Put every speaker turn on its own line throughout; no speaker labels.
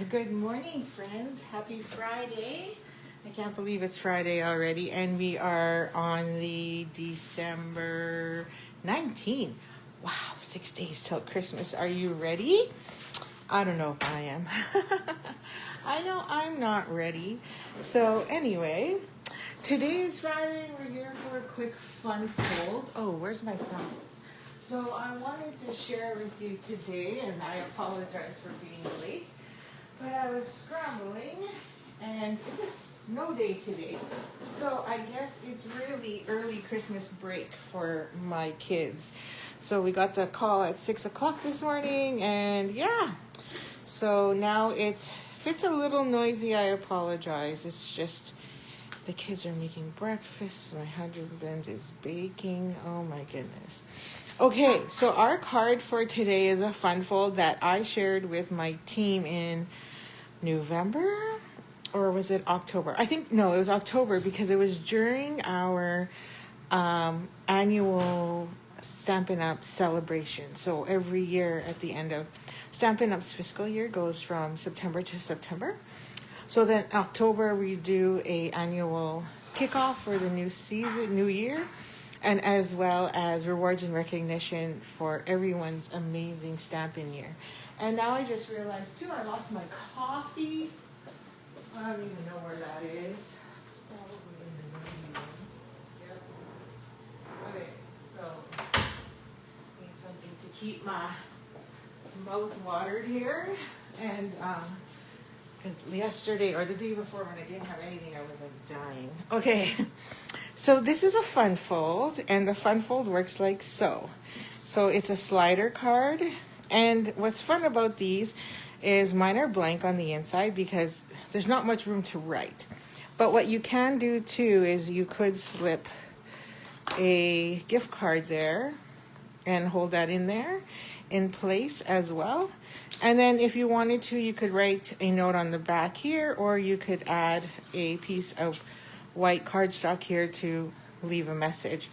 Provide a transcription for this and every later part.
Good morning, friends. Happy Friday. I can't believe it's Friday already, and we are on the December 19th. Wow, 6 days till Christmas. Are you ready? I don't know if I am. I know I'm not ready. So anyway, today is Friday. We're here for a quick fun fold. Oh, where's my sound? So I wanted to share with you today, and I apologize for being late, but I was scrambling, and it's a snow day today. So I guess it's really early Christmas break for my kids. So we got the call at 6 o'clock this morning, and yeah. So now if it's a little noisy, I apologize. It's just the kids are making breakfast. My husband is baking. Oh my goodness. Okay, so our card for today is a fun fold that I shared with my team in November, or was it October? It was October, because it was during our annual Stampin' Up celebration. So every year at the end of Stampin' Up's fiscal year goes from September to September. So then October we do a annual kickoff for the new season, new year, and as well as rewards and recognition for everyone's amazing Stampin' year. And now I just realized too, I lost my coffee. I don't even know where that is. Probably in the noisy room. Yep. Okay, so need something to keep my mouth watered here. And because yesterday or the day before, when I didn't have anything, I was like dying. Okay, so this is a fun fold, and the fun fold works like so. So it's a slider card, and what's fun about these is mine are blank on the inside because there's not much room to write. But what you can do too is you could slip a gift card there and hold that in there in place as well. And then if you wanted to, you could write a note on the back here, or you could add a piece of white cardstock here to leave a message.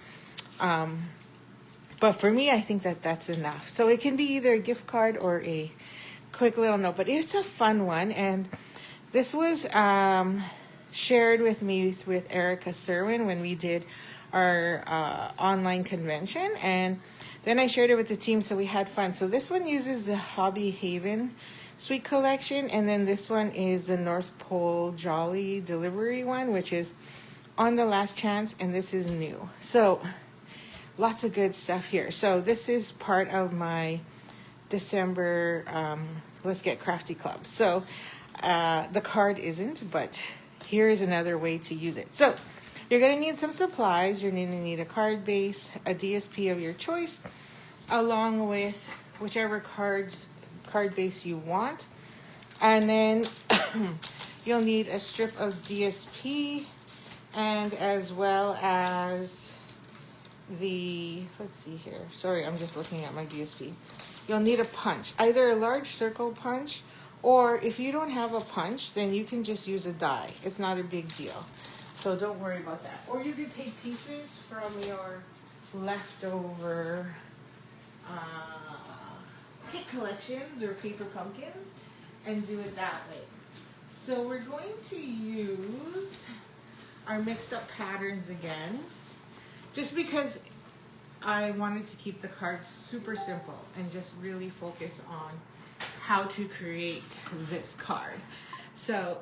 But for me, I think that that's enough. So it can be either a gift card or a quick little note, but it's a fun one. And this was shared with me with Erica Serwin when we did our online convention, and then I shared it with the team, so we had fun. So this one uses the Hobby Haven Sweet Collection, and then this one is the North Pole Jolly Delivery one, which is on the last chance, and this is new. So lots of good stuff here. So this is part of my December Let's Get Crafty Club. So the card isn't, but here is another way to use it. So you're going to need some supplies. You're going to need a card base, a DSP of your choice, along with whichever card base you want. And then you'll need a strip of DSP, and as well as let's see here. Sorry, I'm just looking at my DSP. You'll need a punch, either a large circle punch, or if you don't have a punch, then you can just use a die. It's not a big deal. So don't worry about that. Or you could take pieces from your leftover kit collections or paper pumpkins and do it that way. So we're going to use our mixed up patterns again, just because I wanted to keep the cards super simple and just really focus on how to create this card. So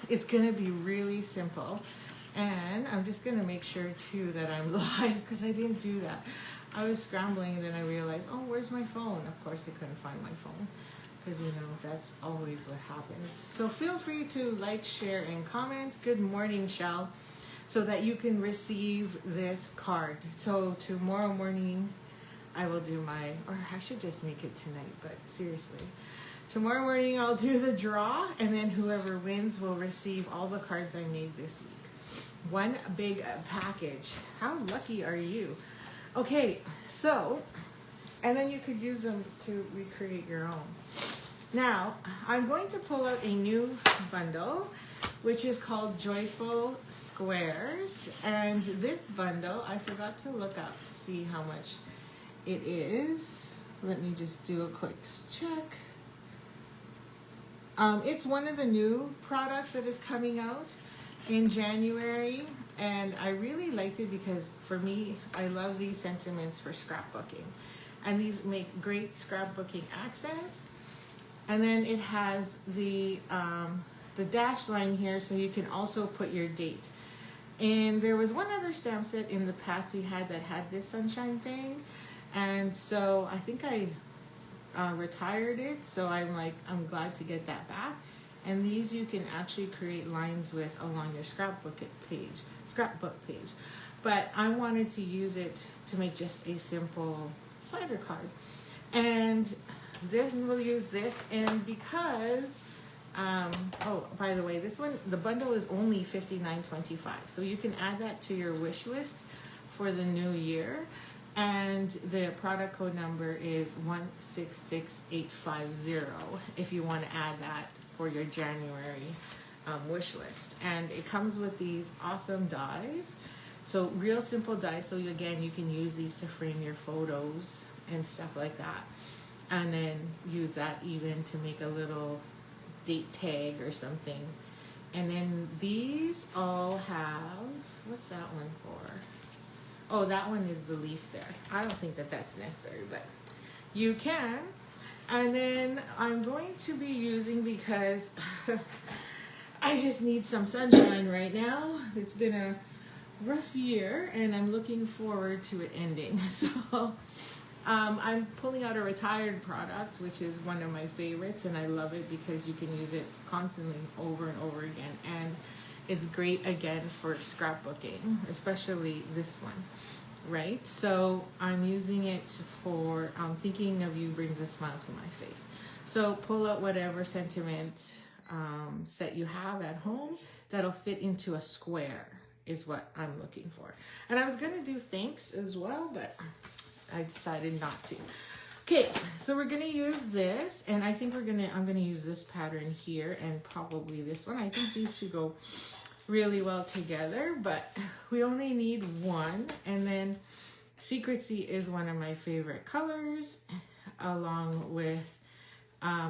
it's gonna be really simple. And I'm just gonna make sure too that I'm live, because I didn't do that. I was scrambling, and then I realized, oh, where's my phone? Of course I couldn't find my phone, because you know, that's always what happens. So feel free to like, share, and comment. Good morning, Shell, so that you can receive this card. So tomorrow morning, I will do or I should just make it tonight, but seriously. Tomorrow morning, I'll do the draw, and then whoever wins will receive all the cards I made this week. One big package. How lucky are you? Okay, so, and then you could use them to recreate your own. Now, I'm going to pull out a new bundle, which is called Joyful Squares. And this bundle, I forgot to look up to see how much it is. Let me just do a quick check. It's one of the new products that is coming out in January, and I really liked it because for me, I love these sentiments for scrapbooking, and these make great scrapbooking accents. And then it has the dash line here, so you can also put your date. And there was one other stamp set in the past we had that had this sunshine thing, and so I think I retired it, so I'm glad to get that back. And these you can actually create lines with along your scrapbook page. But I wanted to use it to make just a simple slider card, and then we'll use this. And because oh, by the way, this one, the bundle is only $59.25, so you can add that to your wish list for the new year. And the product code number is 166850 if you want to add that for your January wish list. And it comes with these awesome dies. So real simple dies. So again, you can use these to frame your photos and stuff like that. And then use that even to make a little date tag or something. And then these all have, what's that one for? Oh, that one is the leaf there. I don't think that that's necessary, but you can. And then I'm going to be using, because I just need some sunshine right now. It's been a rough year and I'm looking forward to it ending. So I'm pulling out a retired product, which is one of my favorites, and I love it because you can use it constantly over and over again. And it's great again for scrapbooking, especially this one, right? So I'm using it for Thinking of You brings a smile to my face. So pull out whatever sentiment set you have at home that'll fit into a square is what I'm looking for. And I was gonna do thanks as well, but I decided not to. Okay, so we're gonna use this, and I think I'm gonna use this pattern here and probably this one. I think these two go really well together, but we only need one. And then Secrecy is one of my favorite colors, along with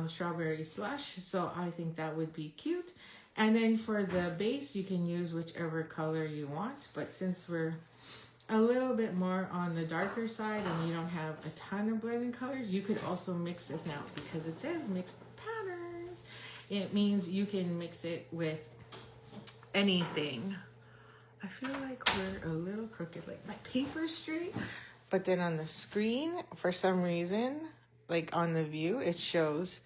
Strawberry Slush, so I think that would be cute. And then for the base, you can use whichever color you want, but since we're a little bit more on the darker side and you don't have a ton of blending colors, you could also mix this now, because it says mixed patterns. It means you can mix it with anything. I feel like we're a little crooked, like my paper's straight, but then on the screen, for some reason, like on the view, it shows,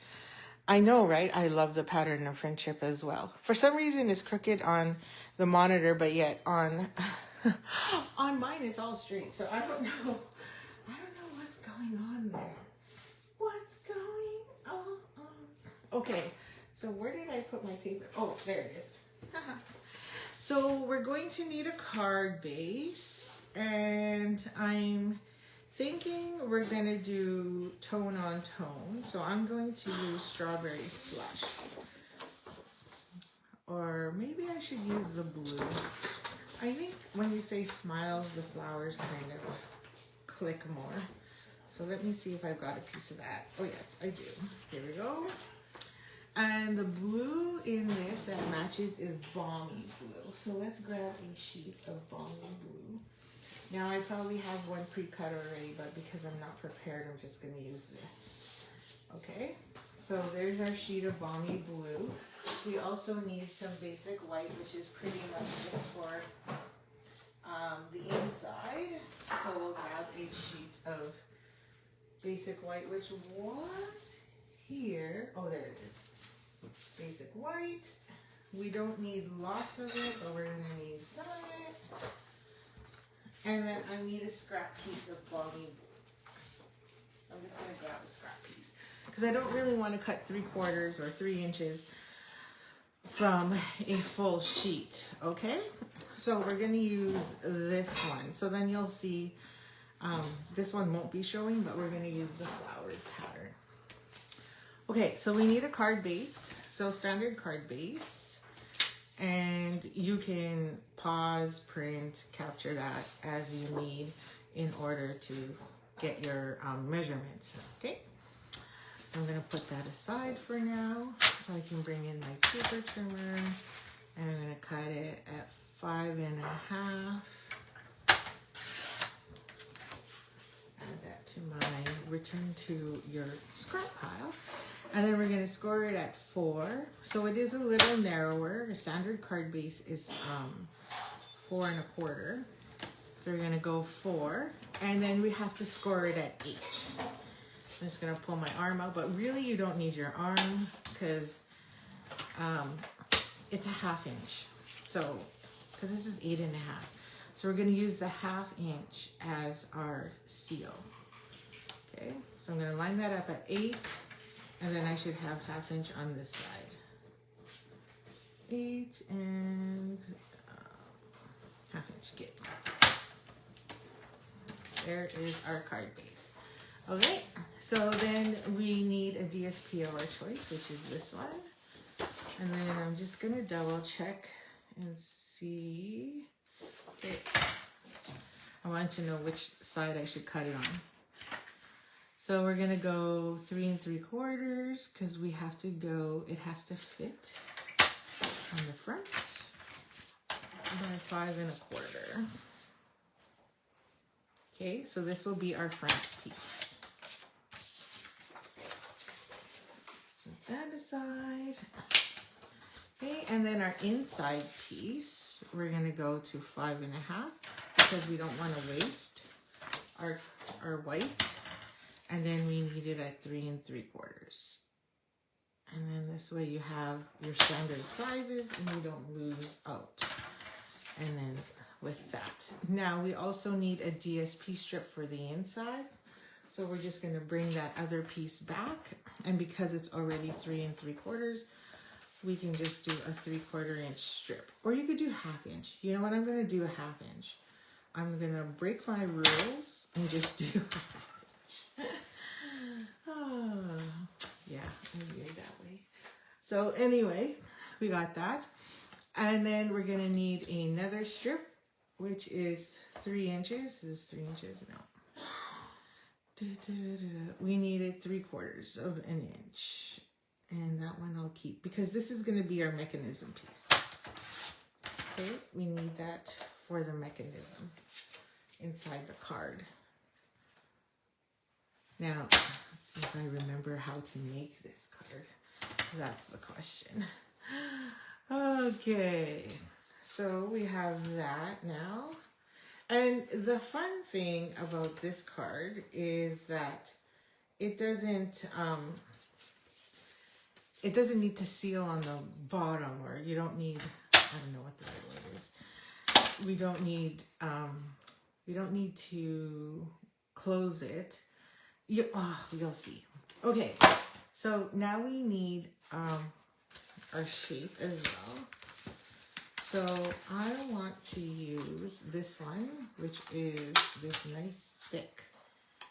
I know, right? I love the pattern of friendship as well. For some reason, it's crooked on the monitor, but yet on on mine, it's all straight. So I don't know what's going on there. What's going on? Okay, so where did I put my paper? Oh, there it is. So we're going to need a card base, and I'm thinking we're gonna do tone on tone. So I'm going to use Strawberry Slush, or maybe I should use the blue. I think when you say smiles, the flowers kind of click more. So let me see if I've got a piece of that. Oh yes, I do. Here we go. And the blue in this that matches is Balmy Blue. So let's grab a sheet of Balmy Blue. Now I probably have one pre-cut already, but because I'm not prepared, I'm just gonna use this. Okay, so there's our sheet of Balmy Blue. We also need some basic white, which is pretty much just for the inside. So we'll grab a sheet of basic white, which was here. Oh, there it is. Basic white. We don't need lots of it, but we're gonna need some of it. And then I need a scrap piece of Balmy Blue. So I'm just gonna grab a scrap piece, because I don't really want to cut 3/4 or 3 inches from a full sheet. Okay, so we're gonna use this one. So then you'll see this one won't be showing, but we're gonna use the flowered pattern. Okay, so we need a card base, so standard card base, and you can pause, print, capture that as you need in order to get your measurements. Okay, I'm gonna put that aside for now so I can bring in my paper trimmer, and I'm gonna cut it at 5.5. Add that to my return to your scrap pile. And then we're gonna score it at 4. So it is a little narrower. The standard card base is 4.25. So we're gonna go 4. And then we have to score it at 8. I'm just gonna pull my arm out, but really you don't need your arm because it's a 1/2 inch. So, because this is 8.5. So we're gonna use the 1/2 inch as our seal. Okay, so I'm gonna line that up at 8, and then I should have 1/2 inch on this side. 8 and 1/2 inch, good. There is our card base. Okay, so then we need a DSP of our choice, which is this one. And then I'm just gonna double check and see. Okay. I want to know which side I should cut it on. So we're gonna go 3 3/4 because we have to go, it has to fit on the front by 5 1/4. Okay, so this will be our front piece. Put that aside. Okay, and then our inside piece, we're gonna go to 5.5 because we don't want to waste our white. And then we need it at 3 3/4. And then this way you have your standard sizes and you don't lose out. And then with that. Now we also need a DSP strip for the inside. So we're just gonna bring that other piece back. And because it's already 3 3/4, we can just do a 3/4 inch strip. Or you could do 1/2 inch. You know what, I'm gonna do a 1/2 inch. I'm gonna break my rules and just do 1/2 inch. Oh, yeah, I do it that way. So anyway, we got that. And then we're gonna need another strip, which is 3 inches. Is this 3 inches? No. We needed 3/4 of an inch. And that one I'll keep because this is gonna be our mechanism piece. Okay, we need that for the mechanism inside the card. Now, let's see if I remember how to make this card. That's the question. Okay, so we have that now. And the fun thing about this card is that it doesn't need to seal on the bottom, or you don't need, I don't know what the right word is. We don't need to close it. You'll see. Okay, so now we need our shape as well. So I want to use this one, which is this nice thick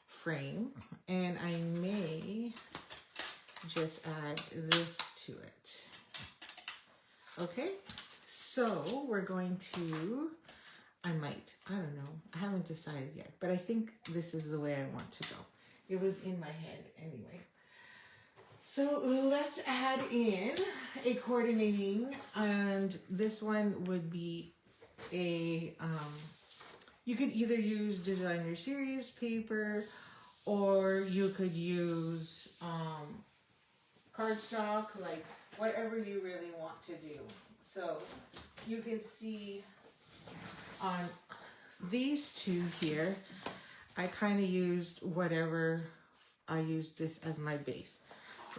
frame, and I may just add this to it. Okay, so we're going to, I don't know, I haven't decided yet, but I think this is the way I want to go. It was in my head anyway. So let's add in a coordinating, and this one would be a, you could either use designer series paper, or you could use cardstock, like whatever you really want to do. So you can see on these two here, I kind of used whatever, I used this as my base,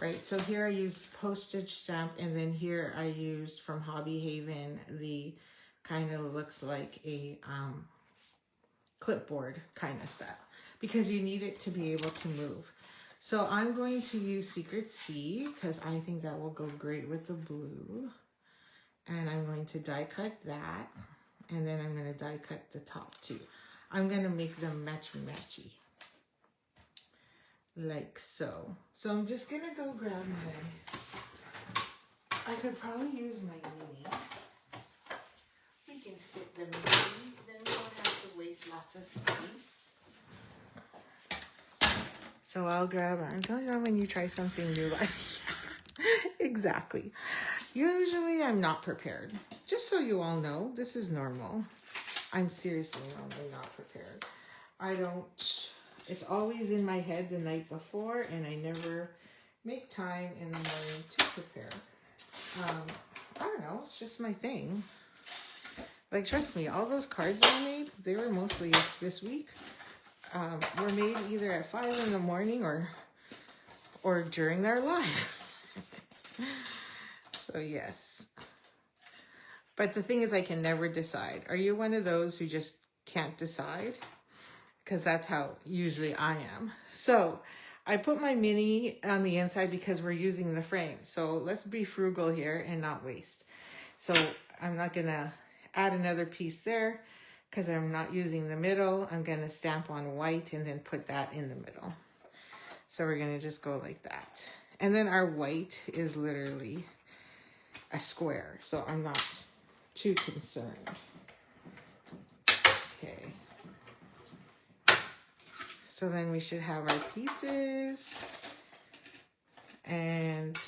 right? So here I used postage stamp, and then here I used from Hobby Haven, the kind of looks like a clipboard kind of style, because you need it to be able to move. So I'm going to use Secret C because I think that will go great with the blue. And I'm going to die cut that. And then I'm going to die cut the top too. I'm going to make them matchy. Like so. So I'm just going to go grab I could probably use my mini. We can fit the mini. Then we don't have to waste lots of space. So I'll grab on. Don't you know when you try something new? Like, exactly. Usually I'm not prepared. Just so you all know, this is normal. I'm seriously normally not prepared. I don't, it's always in my head the night before, and I never make time in the morning to prepare. I don't know, it's just my thing. Like, trust me, all those cards I made, they were mostly this week. Were made either at 5 in the morning or during their life. So yes. But the thing is, I can never decide. Are you one of those who just can't decide? Because that's how usually I am. So I put my mini on the inside because we're using the frame. So let's be frugal here and not waste. So I'm not going to add another piece there because I'm not using the middle. I'm going to stamp on white and then put that in the middle. So we're going to just go like that. And then our white is literally a square. So I'm not too concerned. Okay. So then we should have our pieces. And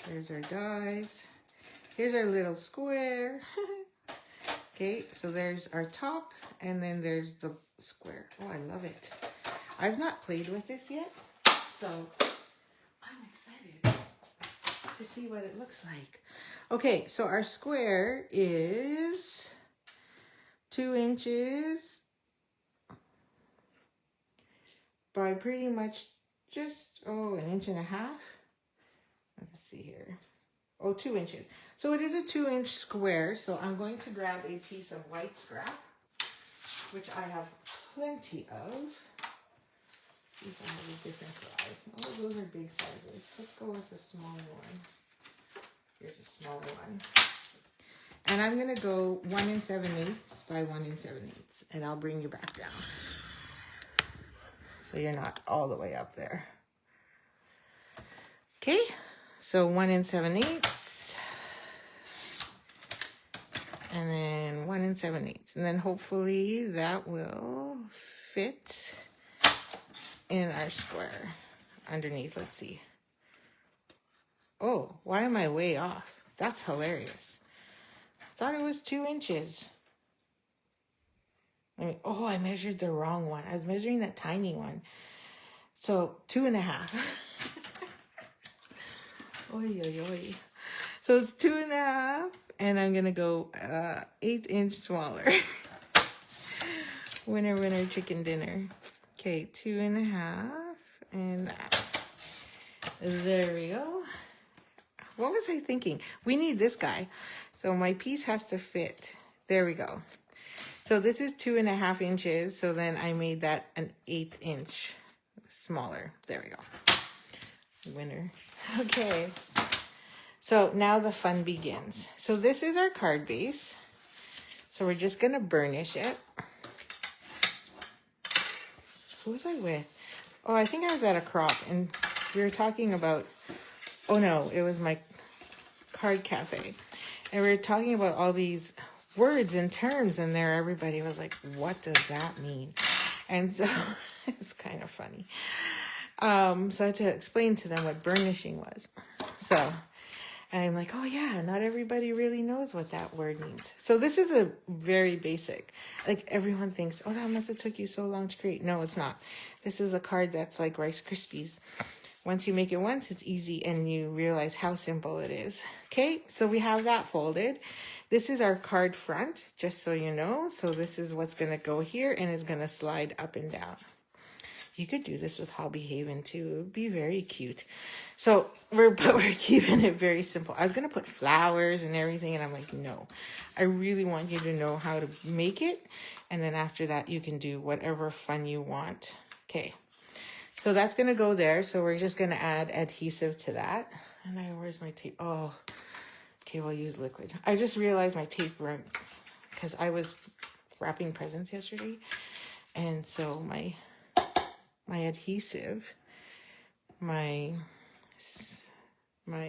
there's our dies. Here's our little square. Okay, so there's our top, and then there's the square. Oh, I love it. I've not played with this yet, so I'm excited to see what it looks like. Okay, so our square is 2 inches by pretty much just, oh, 1.5 inches. Let's see here. Oh, 2 inches. So it is a 2-inch square. So I'm going to grab a piece of white scrap, which I have plenty of. See if I have a different size. Oh, those are big sizes. Let's go with the smaller one. Here's a smaller one. And I'm going to go 1 7/8 by 1 7/8. And I'll bring you back down. So you're not all the way up there. Okay. So 1 7/8. And then 1 7/8. And then hopefully that will fit in our square underneath. Let's see. Oh, why am I way off? That's hilarious. I thought it was 2 inches. Oh, I measured the wrong one. I was measuring that tiny one. So 2.5. Oy, oy, oy. So it's 2.5. And I'm going to go 1/8 inch smaller. Winner, winner, chicken dinner. Okay, 2.5. And that. There we go. What was I thinking? We need this guy. So my piece has to fit. There we go. So this is 2.5 inches. So then I made that 1/8 inch smaller. There we go. Winner. Okay. So now the fun begins. So this is our card base. So we're just going to burnish it. Who was I with? Oh, I think I was at a crop and we were talking about, oh no, it was my card cafe. And we were talking about all these words and terms, and there everybody was like, what does that mean? And so it's kind of funny. So I had to explain to them what burnishing was. So, and I'm like, oh yeah, not everybody really knows what that word means. So this is a very basic, like everyone thinks, oh, that must have took you so long to create. No, it's not. This is a card that's like Rice Krispies. Once you make it once, it's easy and you realize how simple it is. Okay, so we have that folded. This is our card front, just so you know. So this is what's gonna go here and it's gonna slide up and down. You could do this with Hobby Haven too. It would be very cute. So we're keeping it very simple. I was going to put flowers and everything, and I'm like, no. I really want you to know how to make it. And then after that, you can do whatever fun you want. Okay. So that's going to go there. So we're just going to add adhesive to that. And where's my tape? Oh, okay, we'll use liquid. I just realized my tape broke because I was wrapping presents yesterday. And so my adhesive, my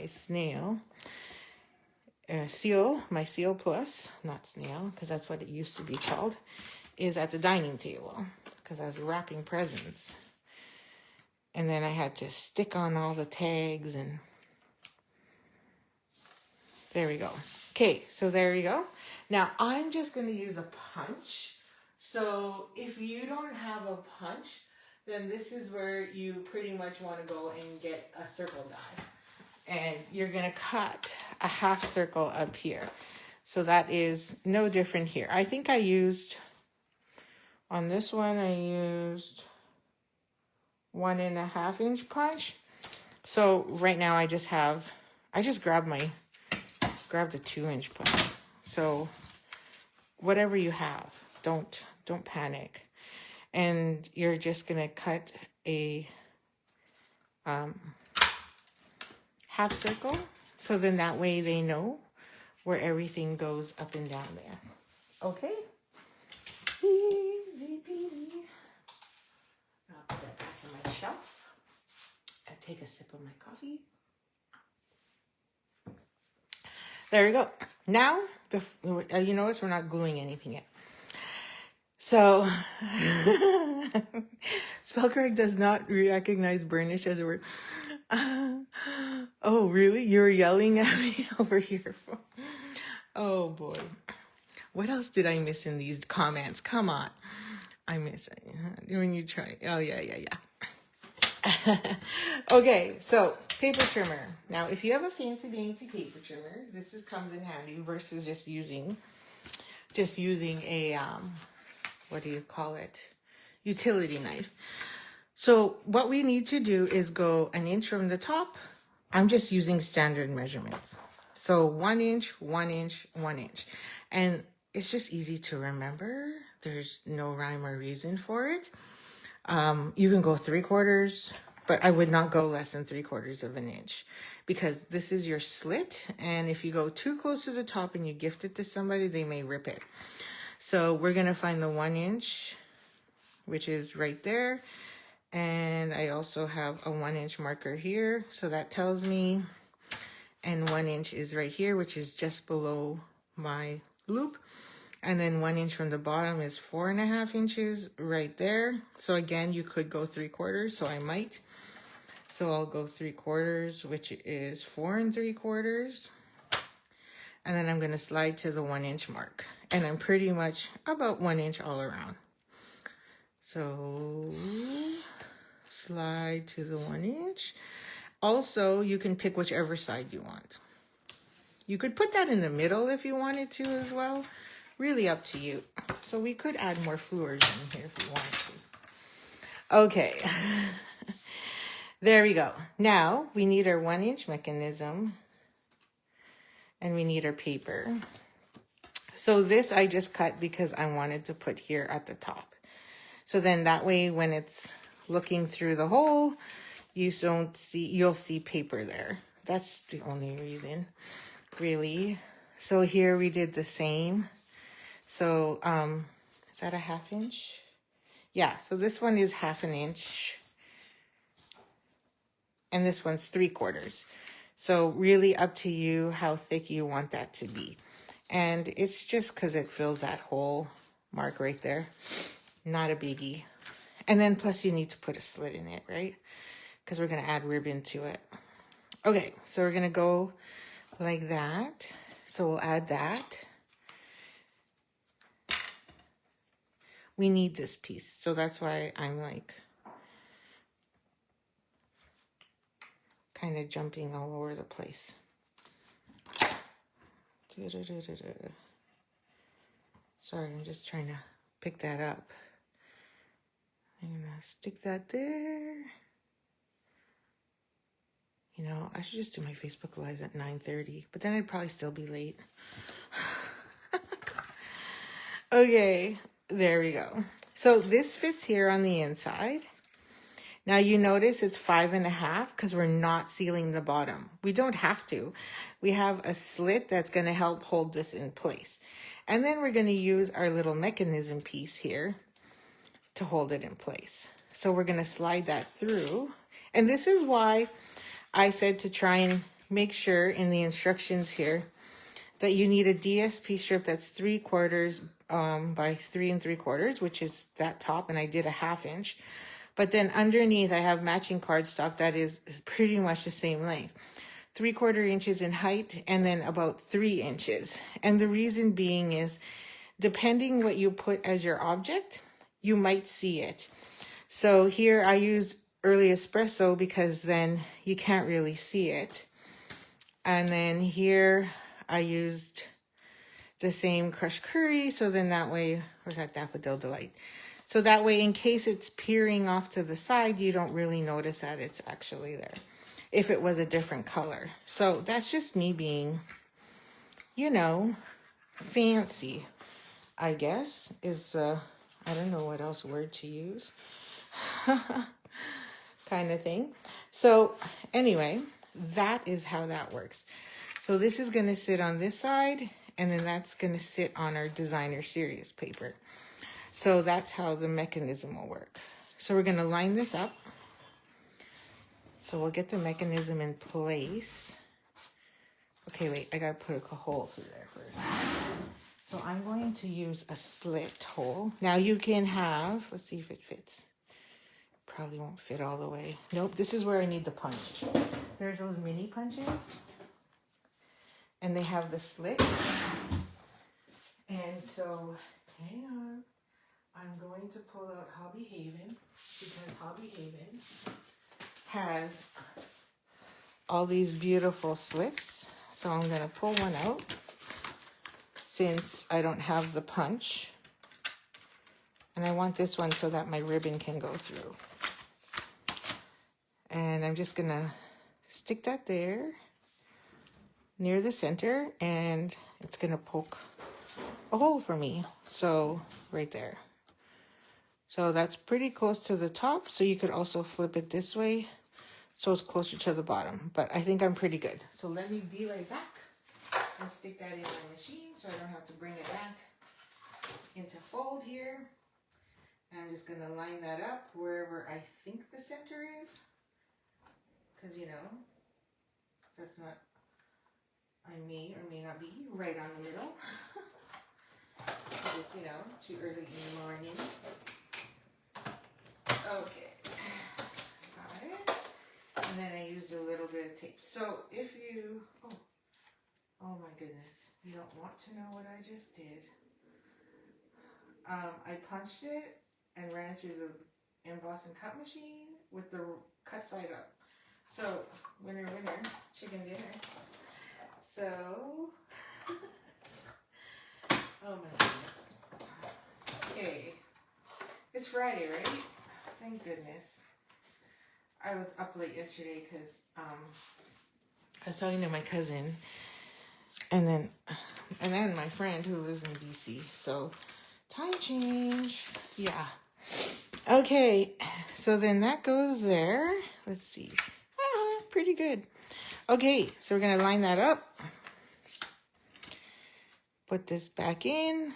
snail, seal, my seal plus, not snail, because that's what it used to be called, is at the dining table. because I was wrapping presents. And then I had to stick on all the tags, and there we go. Okay, so there we go. Now I'm just going to use a punch. So if you don't have a punch, then this is where you pretty much want to go and get a circle die. And you're going to cut a half circle up here. So that is no different here. I think I used, on this one, I used 1.5 inch punch. So right now I just grabbed a 2 inch punch. So whatever you have, don't panic. And you're just going to cut a half circle, so then that way they know where everything goes up and down there. Okay? Easy peasy. I'll put that back on my shelf and take a sip of my coffee. There we go. Now, you notice we're not gluing anything yet. So, Spellcorrect does not recognize burnish as a word. Oh, really? You're yelling at me over here. Oh, boy. What else did I miss in these comments? Come on. I miss it. When you try. Oh, yeah. Okay, so paper trimmer. Now, if you have a fancy dancy paper trimmer, this comes in handy versus just using a, what do you call it? Utility knife. So what we need to do is go 1 inch from the top. I'm just using standard measurements. So 1 inch, 1 inch, 1 inch. And it's just easy to remember. There's no rhyme or reason for it. You can go 3/4, but I would not go less than 3/4 of an inch, because this is your slit. And if you go too close to the top and you gift it to somebody, they may rip it. So we're going to find the 1 inch, which is right there. And I also have a 1 inch marker here. So that tells me, and 1 inch is right here, which is just below my loop. And then 1 inch from the bottom is 4.5 inches right there. So again, you could go 3/4, so I might. So I'll go 3/4, which is 4 3/4. And then I'm going to slide to the 1 inch mark. And I'm pretty much about 1 inch all around. So slide to the 1 inch. Also, you can pick whichever side you want. You could put that in the middle if you wanted to as well. Really up to you. So we could add more fleurs in here if you wanted to. Okay. There we go. Now we need our 1 inch mechanism. And we need our paper. So this I just cut because I wanted to put here at the top. So then that way when it's looking through the hole, you'll see paper there. That's the only reason, really. So here we did the same. So is that a 1/2 inch? Yeah, so this one is 1/2 inch. And this one's 3/4. So really up to you how thick you want that to be. And it's just because it fills that whole mark right there. Not a biggie. And then plus you need to put a slit in it, right? Because we're going to add ribbon to it. Okay, so we're going to go like that. So we'll add that. We need this piece. So that's why I'm like kind of jumping all over the place. Sorry, I'm just trying to pick that up. I'm gonna stick that there. You know, I should just do my Facebook Lives at 9:30, but then I'd probably still be late. Okay, there we go. So this fits here on the inside. Now you notice it's 5.5 because we're not sealing the bottom. We don't have to. We have a slit that's going to help hold this in place. And then we're going to use our little mechanism piece here to hold it in place. So we're going to slide that through. And this is why I said to try and make sure in the instructions here that you need a DSP strip that's 3/4 by 3 3/4, which is that top, and I did a 1/2 inch. But then underneath I have matching cardstock that is pretty much the same length. 3/4 inches in height and then about 3 inches. And the reason being is depending what you put as your object, you might see it. So here I use early espresso because then you can't really see it. And then here I used the same crushed curry, so then that way, where's that Daffodil Delight? So that way, in case it's peering off to the side, you don't really notice that it's actually there, if it was a different color. So that's just me being, you know, fancy, I guess, is the, I don't know what else word to use, kind of thing. So anyway, that is how that works. So this is going to sit on this side, and then that's going to sit on our designer series paper. So that's how the mechanism will work. So we're going to line this up. So we'll get the mechanism in place. Okay, wait, I got to put a hole through there first. So I'm going to use a slit hole. Now you can have, let's see if it fits. Probably won't fit all the way. Nope, this is where I need the punch. There's those mini punches. And they have the slit. And so, hang on. I'm going to pull out Hobby Haven because Hobby Haven has all these beautiful slits. So I'm going to pull one out since I don't have the punch. And I want this one so that my ribbon can go through. And I'm just going to stick that there near the center, and it's going to poke a hole for me. So right there. So that's pretty close to the top. So you could also flip it this way so it's closer to the bottom. But I think I'm pretty good. So let me be right back and stick that in my machine so I don't have to bring it back into fold here. And I'm just going to line that up wherever I think the center is. Because, you know, that's not, I may or may not be right on the middle. It's, you know, too early in the morning. Okay, got it. And then I used a little bit of tape. So if you, oh my goodness, you don't want to know what I just did. I punched it and ran it through the emboss and cut machine with the cut side up. So, winner, winner, chicken dinner. So, oh my goodness. Okay, it's Friday, right? Thank goodness. I was up late yesterday because I was talking to my cousin and then my friend who lives in BC. So time change. Yeah. Okay. So then that goes there. Let's see. Pretty good. Okay. So we're going to line that up. Put this back in.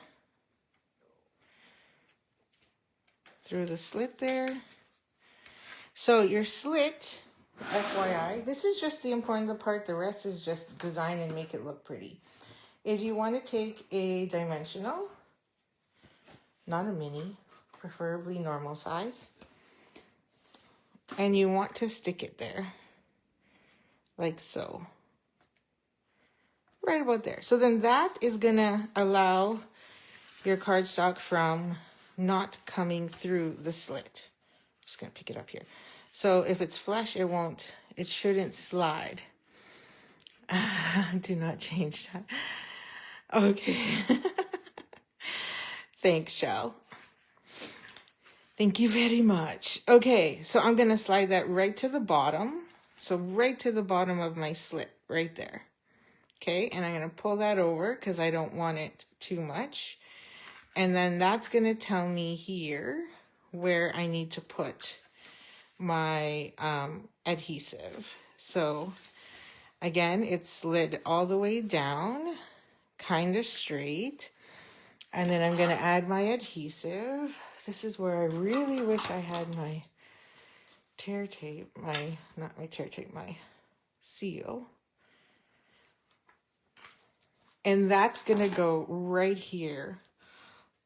Through the slit there. So your slit, FYI, this is just the important part. The rest is just design and make it look pretty. Is you want to take a dimensional, not a mini, preferably normal size. And you want to stick it there. Like so. Right about there. So then that is going to allow your cardstock from not coming through the slit. I'm just going to pick it up here. So if it's flush, it shouldn't slide. Do not change that. Okay. Thanks, Shell. Thank you very much. Okay, so I'm going to slide that right to the bottom. So right to the bottom of my slit, right there. Okay, and I'm going to pull that over because I don't want it too much. And then that's going to tell me here where I need to put my adhesive. So again, it's slid all the way down, kind of straight. And then I'm going to add my adhesive. This is where I really wish I had my tear tape, my seal. And that's going to go right here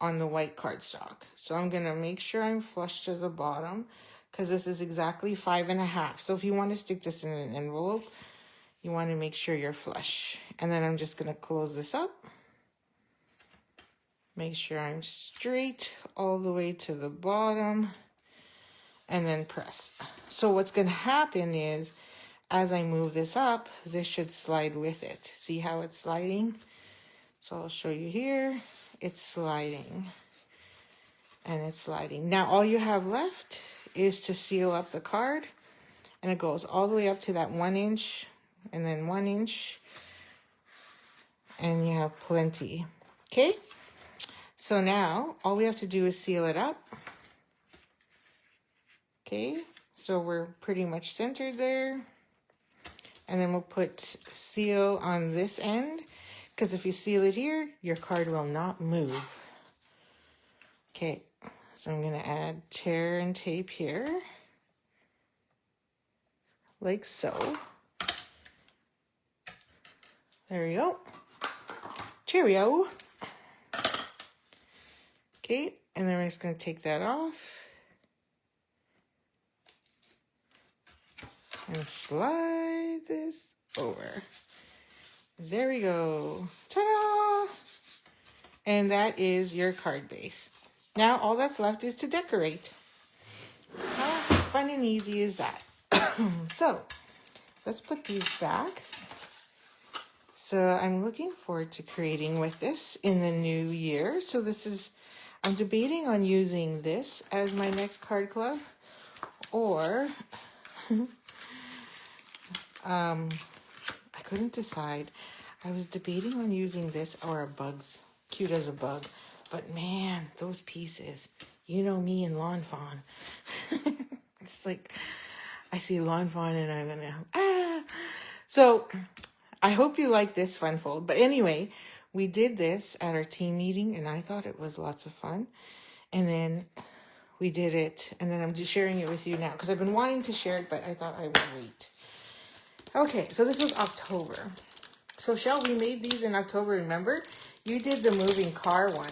on the white cardstock. So I'm going to make sure I'm flush to the bottom because this is exactly 5.5. So if you want to stick this in an envelope, you want to make sure you're flush. And then I'm just going to close this up. Make sure I'm straight all the way to the bottom and then press. So what's going to happen is as I move this up, this should slide with it. See how it's sliding? So I'll show you here. It's sliding and it's sliding. Now all you have left is to seal up the card, and it goes all the way up to that 1 inch and then 1 inch, and you have plenty. Okay, so now all we have to do is seal it up. Okay, so we're pretty much centered there, and then we'll put seal on this end, because if you seal it here, your card will not move. Okay, so I'm going to add tear and tape here, like so. There we go. Cheerio. Okay, and then we're just going to take that off and slide this over. There we go. Ta-da! And that is your card base. Now all that's left is to decorate. How fun and easy is that? So let's put these back. So I'm looking forward to creating with this in the new year. So this is, I'm debating on using this as my next card club, or I couldn't decide. I was debating on using this or a bug's, cute as a bug. But man, those pieces, you know me and lawn fawn. It's like, I see lawn fawn and I'm gonna, So I hope you like this fun fold. But anyway, we did this at our team meeting and I thought it was lots of fun. And then we did it, and then I'm just sharing it with you now because I've been wanting to share it, but I thought I would wait. Okay, so this was October. So Shell, we made these in October, remember? You did the moving car one,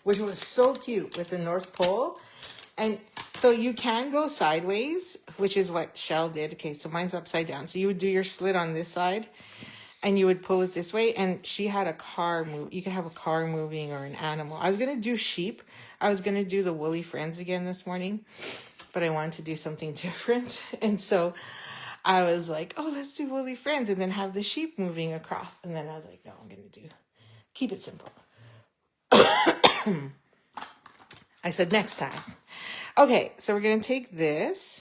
which was so cute with the North Pole. And so you can go sideways, which is what Shell did. Okay, so mine's upside down. So you would do your slit on this side and you would pull it this way. And she had a car move. You could have a car moving or an animal. I was going to do sheep. I was going to do the woolly friends again this morning, but I wanted to do something different. And so I was like, oh, let's do woolly friends and then have the sheep moving across. And then I was like, no, I'm going to keep it simple. I said next time. Okay, so we're going to take this.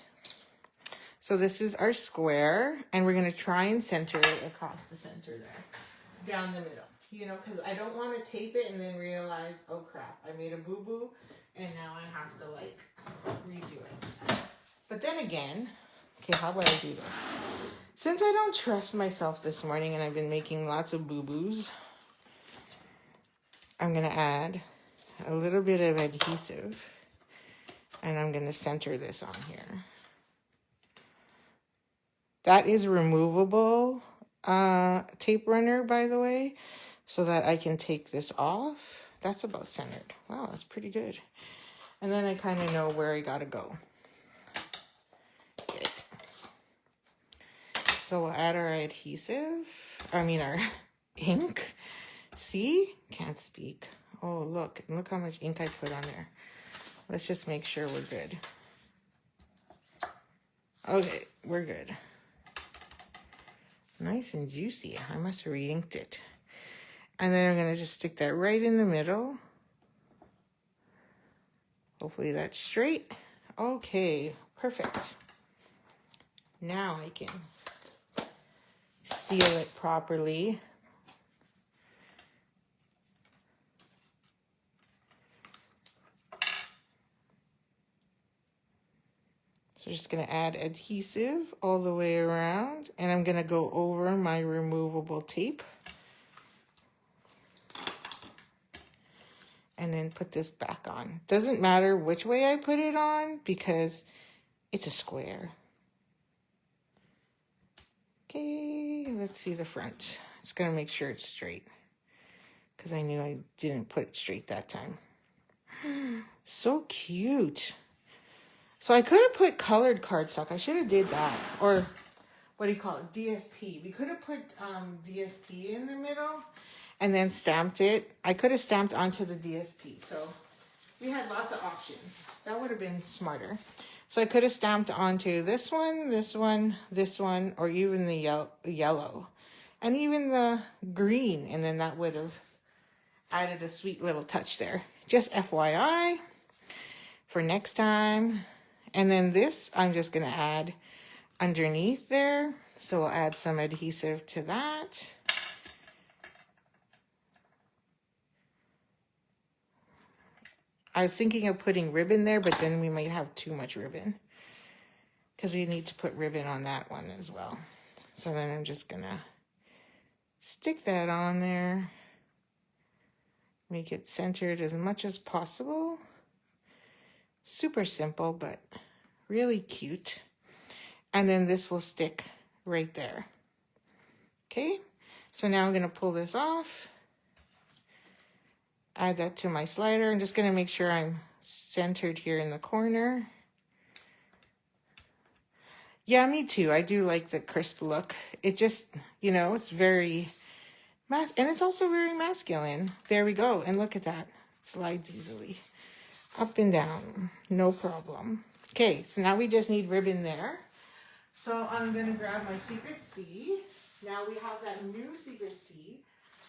So this is our square, and we're going to try and center it across the center there, down the middle. You know, because I don't want to tape it and then realize, oh crap, I made a boo-boo, and now I have to like redo it. But then again, okay, how would I do this? Since I don't trust myself this morning and I've been making lots of boo-boos, I'm going to add a little bit of adhesive, and I'm going to center this on here. That is removable tape runner, by the way, so that I can take this off. That's about centered. Wow, that's pretty good. And then I kind of know where I got to go. Okay. So we'll add our adhesive. I mean our ink. See? Can't speak. Oh, look how much ink I put on there. Let's just make sure we're good. Okay, we're good. Nice and juicy. I must have re-inked it. And then I'm going to just stick that right in the middle. Hopefully that's straight. Okay, perfect. Now I can seal it properly. So just going to add adhesive all the way around, and I'm going to go over my removable tape. And then put this back on. Doesn't matter which way I put it on because it's a square. Okay, let's see the front. It's gonna make sure it's straight, because I knew I didn't put it straight that time. So cute. So I could have put colored cardstock. I should have did that. Or what do you call it? DSP. We could have put DSP in the middle and then stamped it. I could have stamped onto the DSP. So we had lots of options. That would have been smarter. So I could have stamped onto this one, this one, this one, or even the yellow. And even the green. And then that would have added a sweet little touch there. Just FYI for next time. And then this, I'm just going to add underneath there. So we'll add some adhesive to that. I was thinking of putting ribbon there, but then we might have too much ribbon, because we need to put ribbon on that one as well. So then I'm just going to stick that on there. Make it centered as much as possible. Super simple, but really cute. And then this will stick right there. Okay, so now I'm going to pull this off. Add that to my slider. I'm just going to make sure I'm centered here in the corner. Yeah, me too. I do like the crisp look. It just, you know, it's very and it's also very masculine. There we go. And look at that. It slides easily. Up and down. No problem. Okay, so now we just need ribbon there. So I'm going to grab my Secret C. Now we have that new Secret C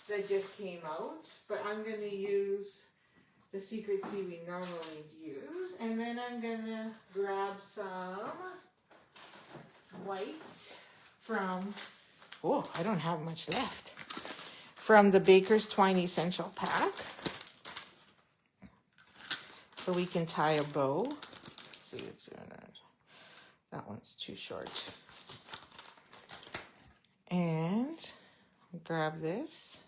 that just came out. But I'm going to use the Secret C we normally use. And then I'm going to grab some white from... Oh, I don't have much left. From the Baker's Twine Essential Pack. So we can tie a bow. Let's see, it's that one's too short. And grab this.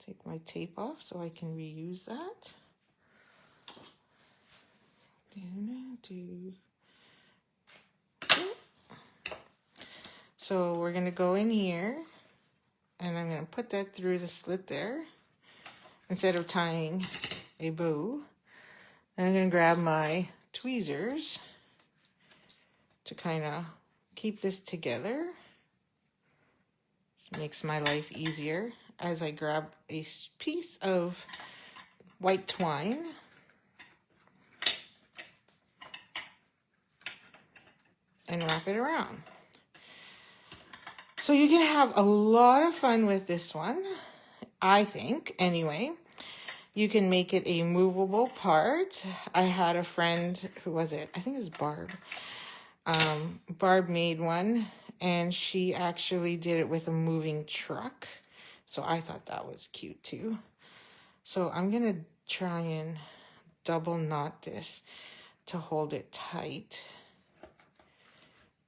Take my tape off so I can reuse that. So we're going to go in here. And I'm going to put that through the slit there instead of tying a bow. And I'm going to grab my tweezers to kind of keep this together. This makes my life easier as I grab a piece of white twine. And wrap it around. So you can have a lot of fun with this one, I think, anyway. You can make it a movable part. I had a friend, who was it? I think it was Barb. Barb made one, and she actually did it with a moving truck. So I thought that was cute too. So I'm going to try and double knot this to hold it tight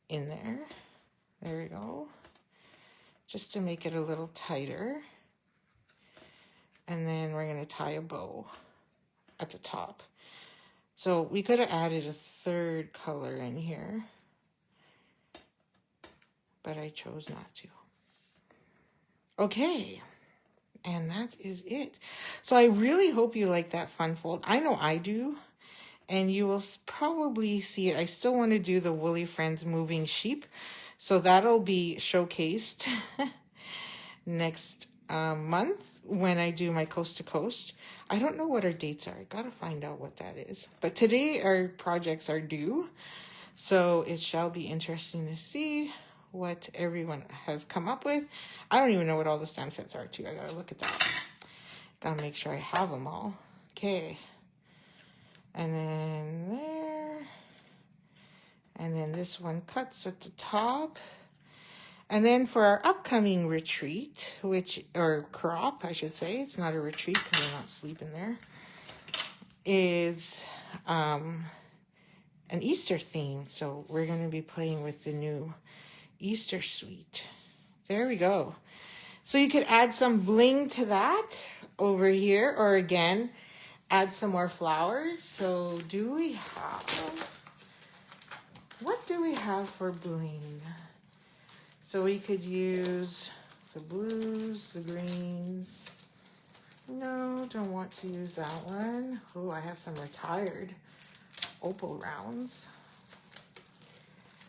in there. There we go. Just to make it a little tighter. And then we're going to tie a bow at the top. So we could have added a third color in here, but I chose not to. Okay, and that is it. So I really hope you like that fun fold. I know I do, and you will probably see it. I still want to do the Woolly Friends Moving Sheep. So that'll be showcased next month when I do my Coast to Coast. I don't know what our dates are. I gotta find out what that is. But today our projects are due. So it shall be interesting to see what everyone has come up with. I don't even know what all the stamp sets are too. I gotta look at that. Gotta make sure I have them all. Okay. And then there. And then this one cuts at the top. And then for our upcoming retreat, or crop, I should say, it's not a retreat because we're not sleeping there, is an Easter theme. So we're going to be playing with the new Easter suite. There we go. So you could add some bling to that over here, or again, add some more flowers. So what do we have for bling? So we could use the blues, the greens. No, don't want to use that one. Oh, I have some retired opal rounds.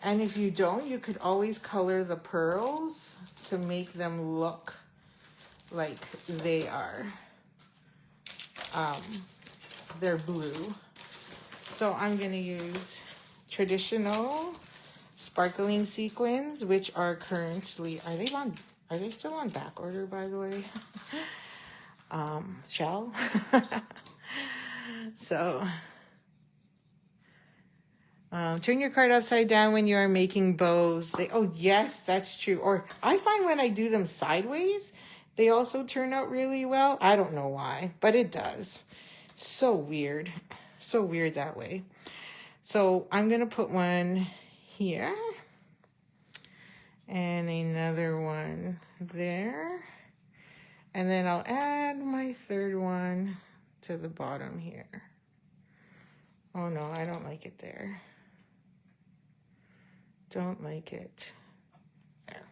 And if you don't, you could always color the pearls to make them look like they are, they're blue. So I'm gonna use traditional sparkling sequins, which are currently, are they still on back order, by the way? Shell. So turn your card upside down when you are making bows. Oh yes, that's true. Or I find when I do them sideways, they also turn out really well. I don't know why, but it does. So weird. So weird that way. So I'm going to put one here and another one there. And then I'll add my third one to the bottom here. Oh no, I don't like it there. Don't like it. There.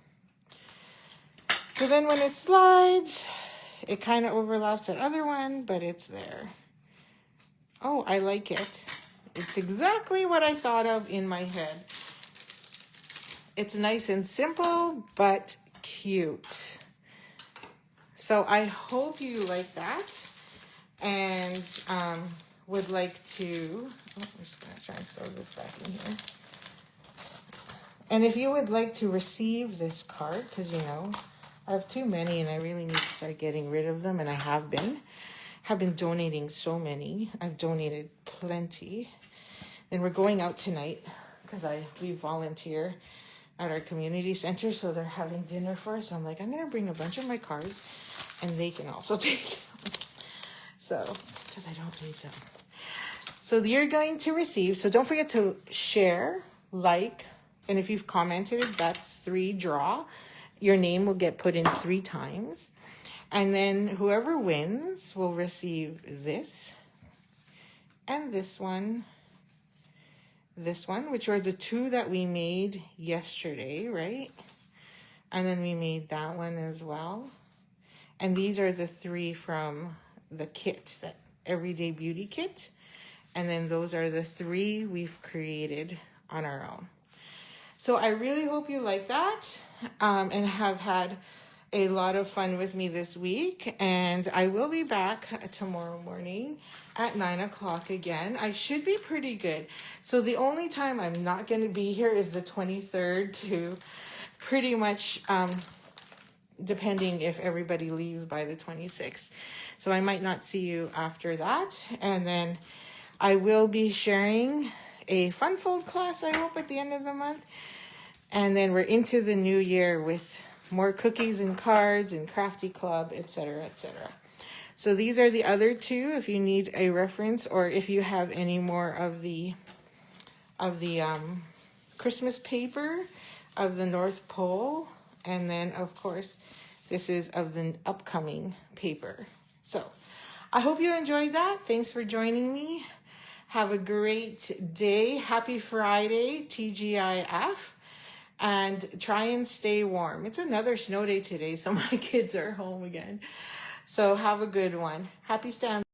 So then when it slides, it kind of overlaps that other one, but it's there. Oh, I like it. It's exactly what I thought of in my head. It's nice and simple, but cute. So I hope you like that and would like to, I'm just gonna try and throw this back in here. And if you would like to receive this card, because you know, I have too many and I really need to start getting rid of them, and I have been donating so many. I've donated plenty. And we're going out tonight because we volunteer at our community center, so they're having dinner for us. So I'm like, I'm gonna bring a bunch of my cards and they can also take them. So, because I don't need them. So you're going to receive, so don't forget to share, like, and if you've commented, that's 3 draw. Your name will get put in 3 times. And then whoever wins will receive this and this one, which are the 2 that we made yesterday, right? And then we made that one as well. And these are the 3 from the kit, that Everyday Beauty kit. And then those are the 3 we've created on our own. So I really hope you like that and have had a lot of fun with me this week. And I will be back tomorrow morning at 9 o'clock again. I should be pretty good. So the only time I'm not going to be here is the 23rd to pretty much, depending if everybody leaves by the 26th. So I might not see you after that. And then I will be sharing a fun fold class, I hope, at the end of the month. And then we're into the new year with more cookies and cards and crafty club, etc., etc. So these are the other 2 if you need a reference, or if you have any more of the Christmas paper of the North Pole. And then of course this is of the upcoming paper. So I hope you enjoyed that. Thanks for joining me. Have a great day. Happy Friday, TGIF. And try and stay warm. It's another snow day today, so my kids are home again. So have a good one. Happy Stamp.